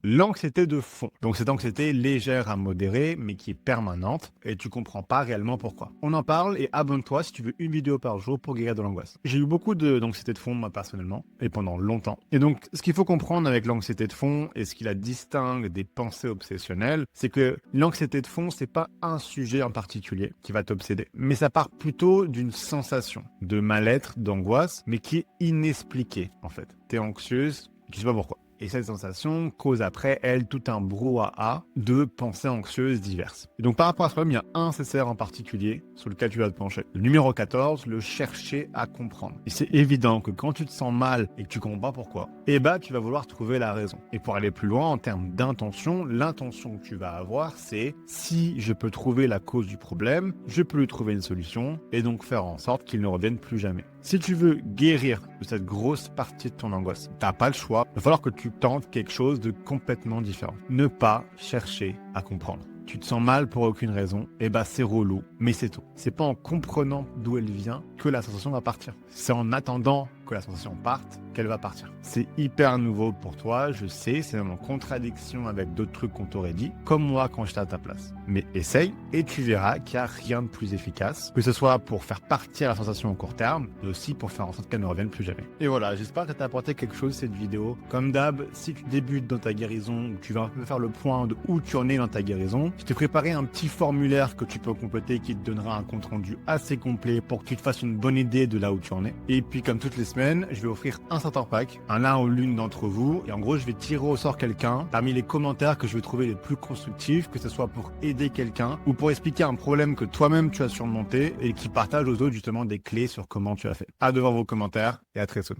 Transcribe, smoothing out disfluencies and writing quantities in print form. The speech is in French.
l'anxiété de fond. Donc cette anxiété légère à modérée, mais qui est permanente, et tu comprends pas réellement pourquoi. On en parle et abonne-toi si tu veux une vidéo par jour pour guérir de l'angoisse. J'ai eu beaucoup d'anxiété de fond, moi personnellement, et pendant longtemps. Et donc ce qu'il faut comprendre avec l'anxiété de fond, et ce qui la distingue des pensées obsessionnelles, c'est que l'anxiété de fond, c'est pas un sujet en particulier qui va t'obséder, mais ça part plutôt d'une sensation de mal-être, d'angoisse, mais qui est inexpliquée en fait. T'es anxieuse, tu sais pas pourquoi. Et cette sensation cause après, elle, tout un brouhaha de pensées anxieuses diverses. Et donc par rapport à ce problème, il y a un CCR en particulier sur lequel tu vas te pencher. Le numéro 14, le chercher à comprendre. Et c'est évident que quand tu te sens mal et que tu comprends pas pourquoi, eh ben tu vas vouloir trouver la raison. Et pour aller plus loin en termes d'intention, l'intention que tu vas avoir, c'est si je peux trouver la cause du problème, je peux lui trouver une solution et donc faire en sorte qu'il ne revienne plus jamais. Si tu veux guérir de cette grosse partie de ton angoisse, t'as pas le choix. Il va falloir que tu tentes quelque chose de complètement différent. Ne pas chercher à comprendre. Tu te sens mal pour aucune raison, et bah c'est relou, mais c'est tout. C'est pas en comprenant d'où elle vient que la sensation va partir. C'est en attendant que la sensation parte qu'elle va partir. C'est hyper nouveau pour toi, je sais, c'est même en contradiction avec d'autres trucs qu'on t'aurait dit, comme moi quand j'étais à ta place. Mais essaye et tu verras qu'il n'y a rien de plus efficace, que ce soit pour faire partir la sensation au court terme, mais aussi pour faire en sorte qu'elle ne revienne plus jamais. Et voilà, j'espère que ça t'a apporté quelque chose cette vidéo. Comme d'hab, si tu débutes dans ta guérison, ou tu vas un peu faire le point de où tu en es dans ta guérison, je t'ai préparé un petit formulaire que tu peux compléter qui te donnera un compte rendu assez complet pour que tu te fasses une bonne idée de là où tu en es. Et puis comme toutes les semaines, je vais offrir un starter pack, un l'un ou l'une d'entre vous, et en gros je vais tirer au sort quelqu'un parmi les commentaires que je vais trouver les plus constructifs, que ce soit pour aider quelqu'un ou pour expliquer un problème que toi-même tu as surmonté et qui partage aux autres justement des clés sur comment tu as fait. Hâte de voir vos commentaires et à très soon.